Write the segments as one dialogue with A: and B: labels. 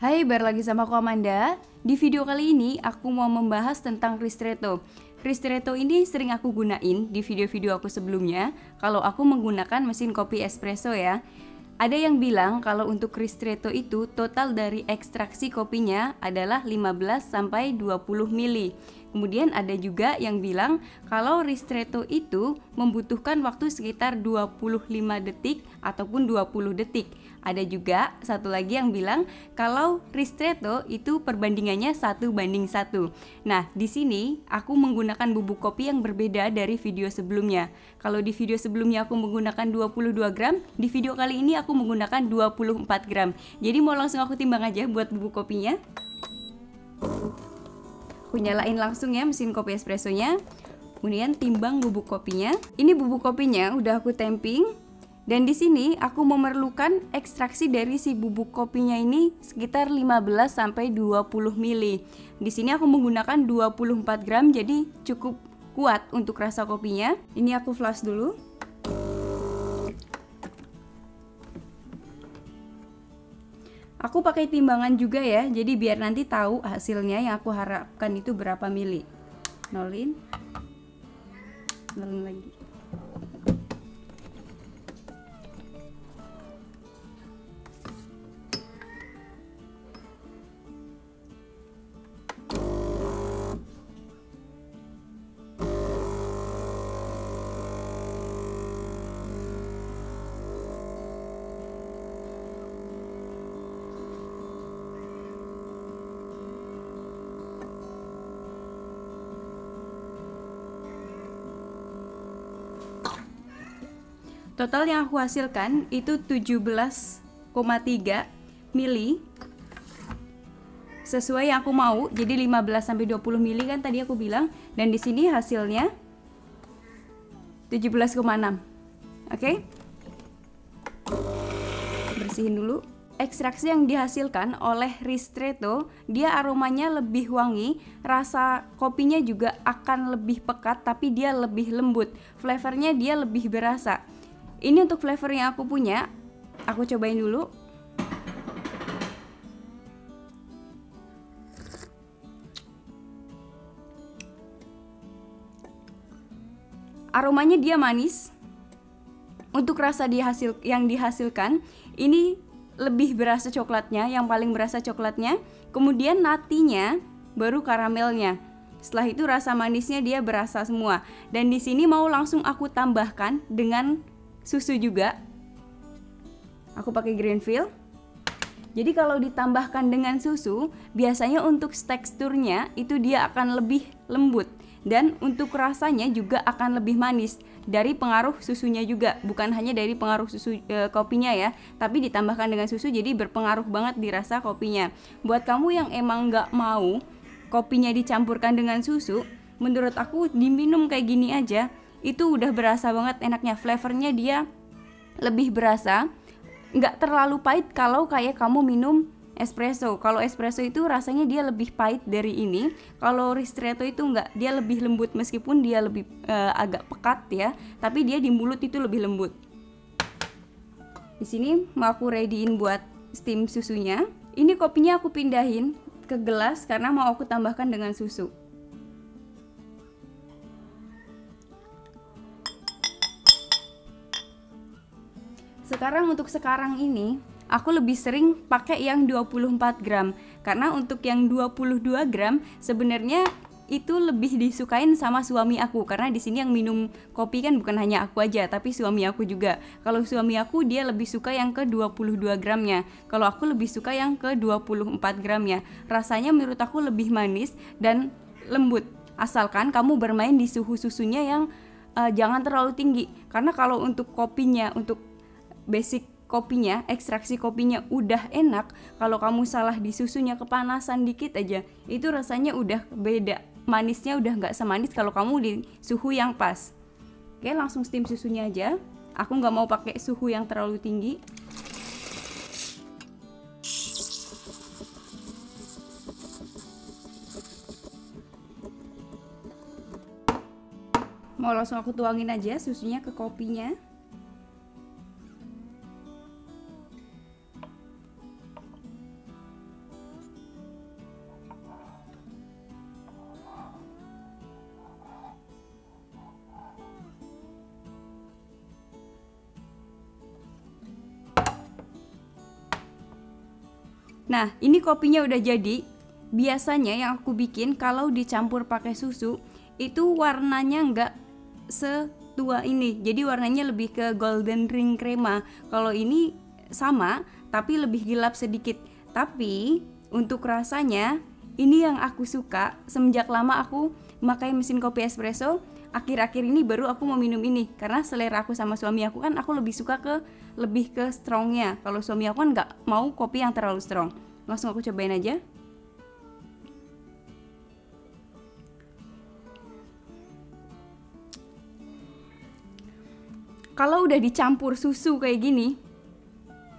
A: Hai, balik lagi sama aku Amanda. Di video kali ini aku mau membahas tentang ristretto. Ristretto ini sering aku gunain di video-video aku sebelumnya kalau aku menggunakan mesin kopi espresso ya. Ada yang bilang kalau untuk ristretto itu total dari ekstraksi kopinya adalah 15 sampai 20 mili. Kemudian ada juga yang bilang kalau ristretto itu membutuhkan waktu sekitar 25 detik ataupun 20 detik. Ada juga satu lagi yang bilang kalau ristretto itu perbandingannya 1:1. Nah, di sini aku menggunakan bubuk kopi yang berbeda dari video sebelumnya. Kalau di video sebelumnya aku menggunakan 22 gram, di video kali ini aku menggunakan 24 gram. Jadi mau langsung aku timbang aja buat bubuk kopinya. Aku nyalain langsung ya mesin kopi espressonya. Kemudian timbang bubuk kopinya. Ini bubuk kopinya udah aku temping. Dan di sini aku memerlukan ekstraksi dari si bubuk kopinya ini sekitar 15 sampai 20 mili. Di sini aku menggunakan 24 gram jadi cukup kuat untuk rasa kopinya. Ini aku flash dulu. Aku pakai timbangan juga ya, jadi biar nanti tahu hasilnya yang aku harapkan itu berapa mili. Nolin lagi. Total yang aku hasilkan itu 17,3 mili. Sesuai yang aku mau, jadi 15 sampai 20 mili kan tadi aku bilang, dan di sini hasilnya 17,6. Oke? Bersihin dulu. Ekstraksi yang dihasilkan oleh ristretto, dia aromanya lebih wangi, rasa kopinya juga akan lebih pekat tapi dia lebih lembut. Flavornya dia lebih berasa. Ini untuk flavor yang aku punya, aku cobain dulu. Aromanya dia manis. Untuk rasa yang dihasilkan, ini lebih berasa coklatnya, yang paling berasa coklatnya. Kemudian natinya, baru karamelnya. Setelah itu rasa manisnya dia berasa semua. Dan di sini mau langsung aku tambahkan dengan susu juga. Aku pakai Greenfield. Jadi kalau ditambahkan dengan susu, biasanya untuk teksturnya itu dia akan lebih lembut. Dan untuk rasanya juga akan lebih manis dari pengaruh susunya juga, bukan hanya dari pengaruh susu kopinya ya, tapi ditambahkan dengan susu jadi berpengaruh banget di rasa kopinya. Buat kamu yang emang nggak mau kopinya dicampurkan dengan susu, menurut aku diminum kayak gini aja, itu udah berasa banget enaknya. Flavornya dia lebih berasa, nggak terlalu pahit kalau kayak kamu minum espresso. Kalau espresso itu rasanya dia lebih pahit dari ini. Kalau ristretto itu enggak, dia lebih lembut meskipun dia lebih agak pekat ya, tapi dia di mulut itu lebih lembut. Di sini mau aku readyin buat steam susunya. Ini kopinya aku pindahin ke gelas karena mau aku tambahkan dengan susu. Sekarang untuk sekarang ini aku lebih sering pakai yang 24 gram karena untuk yang 22 gram sebenarnya itu lebih disukain sama suami aku, karena di sini yang minum kopi kan bukan hanya aku aja tapi suami aku juga. Kalau suami aku dia lebih suka yang ke 22 gramnya, kalau aku lebih suka yang ke 24 gramnya. Rasanya menurut aku lebih manis dan lembut, asalkan kamu bermain di suhu susunya yang jangan terlalu tinggi, karena kalau untuk kopinya, untuk basic kopinya, ekstraksi kopinya udah enak, kalau kamu salah di susunya kepanasan dikit aja, itu rasanya udah beda, manisnya udah nggak semanis kalau kamu di suhu yang pas. Oke, langsung steam susunya aja. Aku nggak mau pakai suhu yang terlalu tinggi. Mau langsung aku tuangin aja susunya ke kopinya. Nah, ini kopinya udah jadi. Biasanya yang aku bikin kalau dicampur pakai susu itu warnanya nggak setua ini. Jadi warnanya lebih ke golden ring crema. Kalau ini sama tapi lebih gelap sedikit. Tapi untuk rasanya ini yang aku suka. Semenjak lama aku memakai mesin kopi espresso, akhir-akhir ini baru aku mau minum ini karena selera aku sama suami aku kan, aku lebih suka lebih ke strongnya. Kalau suami aku kan nggak mau kopi yang terlalu strong. Langsung aku cobain aja. Kalau udah dicampur susu kayak gini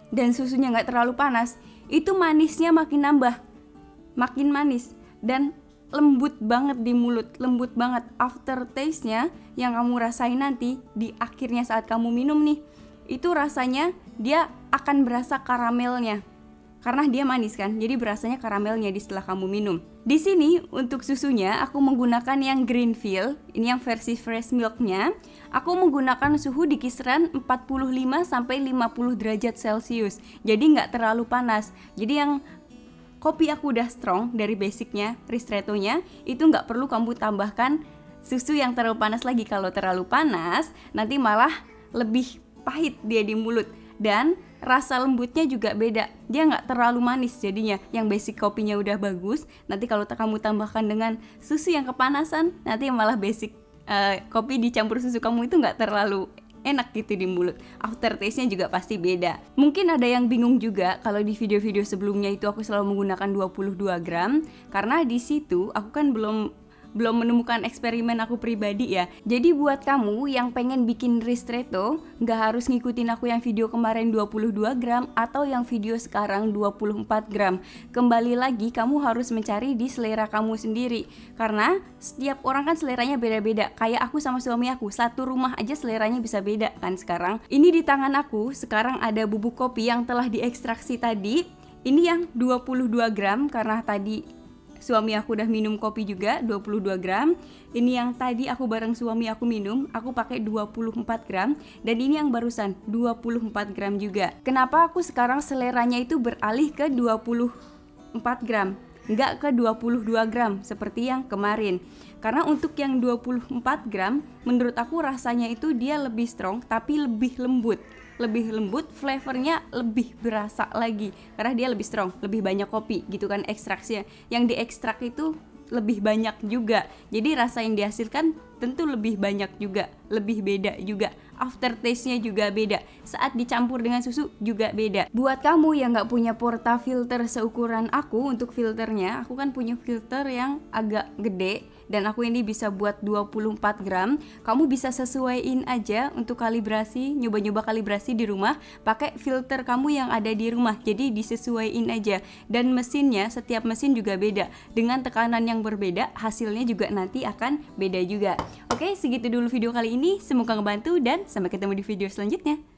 A: dan susunya nggak terlalu panas, itu manisnya makin nambah, makin manis dan lembut banget di mulut, lembut banget. Aftertaste-nya yang kamu rasain nanti di akhirnya saat kamu minum nih, itu rasanya dia akan berasa karamelnya. Karena dia manis kan, jadi berasanya karamelnya di setelah kamu minum. Di sini untuk susunya aku menggunakan yang Greenfield, ini yang versi fresh milknya. Aku menggunakan suhu di kisaran 45 sampai 50 derajat Celcius. Jadi nggak terlalu panas. Jadi yang kopi aku udah strong dari basicnya, ristrettonya, itu nggak perlu kamu tambahkan susu yang terlalu panas lagi. Kalau terlalu panas, nanti malah lebih pahit dia di mulut. Dan rasa lembutnya juga beda, dia nggak terlalu manis jadinya. Yang basic kopinya udah bagus, nanti kalau kamu tambahkan dengan susu yang kepanasan, nanti malah basic kopi dicampur susu kamu itu nggak terlalu enak gitu di mulut. Aftertaste-nya juga pasti beda. Mungkin ada yang bingung juga kalau di video-video sebelumnya itu aku selalu menggunakan 22 gram karena di situ aku kan belum menemukan eksperimen aku pribadi ya. Jadi buat kamu yang pengen bikin ristretto, nggak harus ngikutin aku yang video kemarin 22 gram atau yang video sekarang 24 gram. Kembali lagi kamu harus mencari di selera kamu sendiri. Karena setiap orang kan seleranya beda-beda. Kayak aku sama suami aku, satu rumah aja seleranya bisa beda kan sekarang. Ini di tangan aku, sekarang ada bubuk kopi yang telah diekstraksi tadi. Ini yang 22 gram karena tadi suami aku udah minum kopi juga 22 gram. Ini yang tadi aku bareng suami aku minum, aku pakai 24 gram. Dan ini yang barusan 24 gram juga. Kenapa aku sekarang seleranya itu beralih ke 24 gram, nggak ke 22 gram seperti yang kemarin? Karena untuk yang 24 gram menurut aku rasanya itu dia lebih strong tapi lebih lembut. Lebih lembut, flavornya lebih berasa lagi karena dia lebih strong, lebih banyak kopi gitu kan ekstraksinya. Yang diekstrak itu lebih banyak juga, jadi rasa yang dihasilkan tentu lebih banyak juga, lebih beda juga. Aftertaste-nya juga beda, saat dicampur dengan susu juga beda. Buat kamu yang gak punya portafilter seukuran aku, untuk filternya aku kan punya filter yang agak gede dan aku ini bisa buat 24 gram. Kamu bisa sesuaiin aja untuk kalibrasi, nyoba-nyoba kalibrasi di rumah pakai filter kamu yang ada di rumah, jadi disesuaiin aja. Dan mesinnya, setiap mesin juga beda, dengan tekanan yang berbeda hasilnya juga nanti akan beda juga. Oke, segitu dulu video kali ini, semoga ngebantu dan sampai ketemu di video selanjutnya.